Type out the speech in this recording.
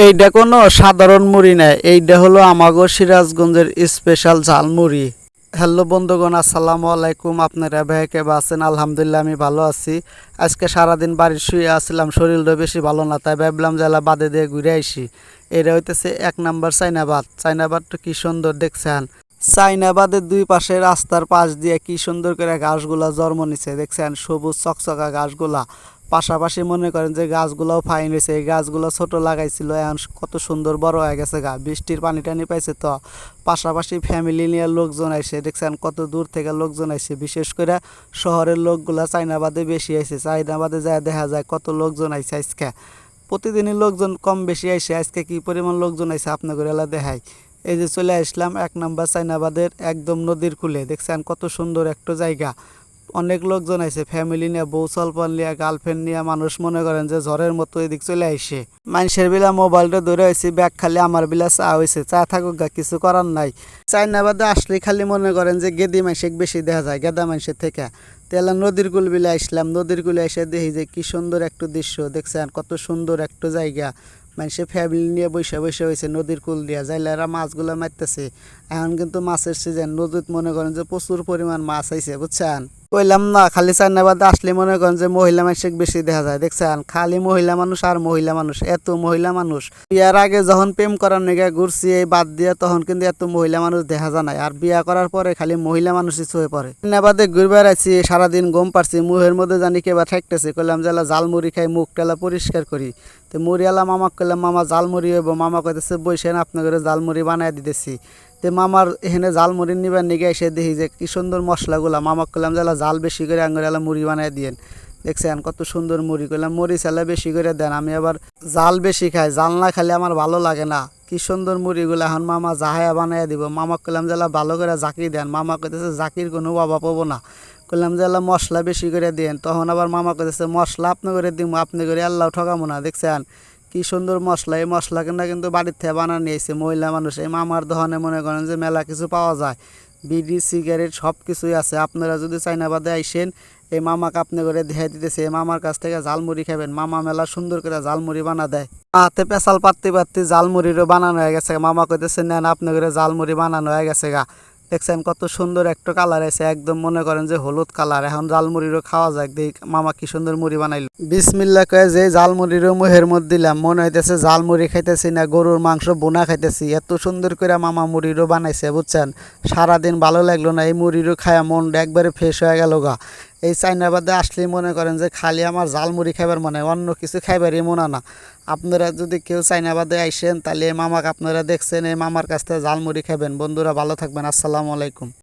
এইটা কোনো সাধারণ মুড়ি না, এইটা হলো আমাগো সিরাজগঞ্জের স্পেশাল ঝালমুড়ি। হ্যালো বন্ধুগণ, আসসালামু আলাইকুম। আপনারা ভাই কেবা আছেন? আলহামদুলিল্লাহ আমি ভালো আছি। আজকে সারাদিন বাড়ির শুয়ে আসছিলাম, শরীরটা বেশি ভালো না, তাই ভাবলাম জেলা বাদে দিয়ে ঘুরে আইসি। এটা হইতেছে 1 নম্বর চাইনাবাদ। চাইনাবাদটা কি সুন্দর দেখছেন। চাইনাবাদের দুই পাশে রাস্তার পাশ দিয়ে কি সুন্দর করে ঘাসগুলা জন্ম নিছে দেখছেন, সবুজ চকচকা ঘাসগুলা। পাশাপাশি মনে করেন যে গাছগুলাও ফাইন হয়েছে। এই গাছগুলো ছোট লাগাইছিল, এখন কত সুন্দর বড় হয়ে গেছে গা, বৃষ্টির পানি টানি পাইছে তো। পাশাপাশি ফ্যামিলি নিয়ে লোকজন আইসে দেখছেন, কত দূর থেকে লোকজন আইসে। বিশেষ করে শহরের লোকগুলা চাইনাবাদে বেশি আইছে। চাইনাবাদে যায় দেখা যায় কত লোকজন আইসে আজকে। প্রতিদিনই লোকজন কম বেশি আইসে, আজকে কি পরিমাণ লোকজন আইসে আপনাদের এলা দেখায়। এই যে চলে আসলাম 1 নম্বর চাইনাবাদের একদম নদীর কূলে, দেখছেন কত সুন্দর একটা জায়গা। অনেক লোকজন আছে, ফ্যামিলি নিয়ে, বউ সলপন নিয়ে, গার্লফ্রেন্ড নিয়ে, মানুষ মনে করেন যে ঝড়ের মতো এদিক চলে আইসে। মানুষের বিলা মোবাইলটা ধরে হয়েছে, ব্যাগ খালি আমার বিলা চা হয়েছে। চা থাকুক গা, কিছু করার নাই। চাইনাবাদে আসলে খালি মনে করেন যে গেদি মানুষের বেশি দেখা যায়, গেদা মানুষের থেকে। তেলা নদীর কূল বিলে আসলাম, নদীর কূলে এসে দেখি যে কি সুন্দর একটা দৃশ্য দেখছেন, কত সুন্দর একটা জায়গা। মানুষে ফ্যামিলি নিয়ে বসে বসে হয়েছে নদীর কূল দিয়া, যাইলেরা মাছগুলো মারতেছে। এখন কিন্তু মাছের সিজন, নদীত মনে করেন যে প্রচুর পরিমাণ মাছ আইছে বুঝছেন। কইলাম না, খালি চাইনাবাদে আসলে মনে করেন যে মহিলা মানুষকে বেশি দেখা যায় দেখছেন, খালি মহিলা মানুষ আর মহিলা মানুষ, এত মহিলা মানুষ। বিয়ার আগে যখন প্রেম করার নিগে ঘুরছি এই বাদ দিয়ে, তখন কিন্তু এত মহিলা মানুষ দেখা যায় না। আর বিয়া করার পরে খালি মহিলা মানুষই চয়ে পড়ে। চাইনাবাদে ঘুরবার আছি, সারাদিন গম পারছি, মুহের মধ্যে জানি কেবা ঠেকতেছে। কইলাম যে ঝালমুড়ি খাই, মুখ টেলা পরিষ্কার করি। তো মুড়িওয়ালা মামা কইলাম, মামা ঝালমুড়ি হইব। মামা কইতেছে বইসেন, আপনাদের ঝালমুড়ি বানাই দিতেছি। তে মামার এখানে ঝালমুড়ি নিবার নিগে এসে দেখি যে কি সুন্দর মশলাগুলা। মামা করলাম যে জাল বেশি করে আঙুরিয়ালা মুড়ি বানাই দিয়েন। দেখছেন কত সুন্দর মুড়ি। করলাম মুড়ি চালা বেশি করে দেন, আমি আবার জাল বেশি খাই, জাল না খালে আমার ভালো লাগে না। কি সুন্দর মুড়িগুলো এখন মামা জাহায়া বানাই দিব। মামা করলাম যে ভালো করে জাকি দেন। মামা কইতেছে জাকির কোনো অভাব পাবো না। করলাম যে মশলা বেশি করে দেন। তখন আবার মামা কইতেছে মশলা আপনি করে দিব, আপনি করে আল্লাহ ঠকাবো না। দেখছেন কি সুন্দর মশলা। এই মশলা কিনা কিন্তু বাড়ির থেকে বানানো নিয়েছে মহিলা মানুষ। এই মামার দোকানে মনে করেন যে মেলা কিছু পাওয়া যায়, বিড়ি সিগারেট সব কিছুই আছে। আপনারা যদি চাইনাবাদে আইসেন, এই মামাকে আপনি করে দেখাই দিতেছে। এই মামার কাছ থেকে ঝালমুড়ি খাবেন। মামা মেলা সুন্দর করে ঝালমুড়ি বানা দেয়। হাতে পেশাল পাত্তি পাত্তি ঝালমুড়িরও বানানো হয়ে গেছে। মামা কইতেছে নেন, আপনি করে ঝালমুড়ি বানানো হয়ে গেছে গা। দেখছেন কত সুন্দর একটা কালার আছে, একদম মনে করেন যে হলুদ কালার। এখন ঝালমুড়িরও খাওয়া যায়, দেখ মামা কি সুন্দর মুড়ি বানাইল। বিসমিল্লাহ কয়ে যে ঝালমুড়িরও মুহের মধ্যে দিলাম, মনে হইতেছে ঝালমুড়ি খাইতেছি না গরুর মাংস বোনা খাইতেছি। এত সুন্দর করে মামা মুড়িরও বানাইছে বুঝছেন। সারাদিন ভালো লাগলো না, এই মুড়িরও খায়া মনটা একবারে ফ্রেশ হয়ে গেল গা। এই চাইনাবাদে আসলেই মনে করেন যে খালি আমার ঝালমুড়ি খাইবার মনে হয়, অন্য কিছু খাইবারই মনে না। আপনারা যদি কেউ চাইনাবাদে আইসেন, তাহলে এই মামাকে আপনারা দেখছেন, এই মামার কাছ থেকে ঝালমুড়ি খাবেন। বন্ধুরা ভালো থাকবেন, আসসালামু আলাইকুম।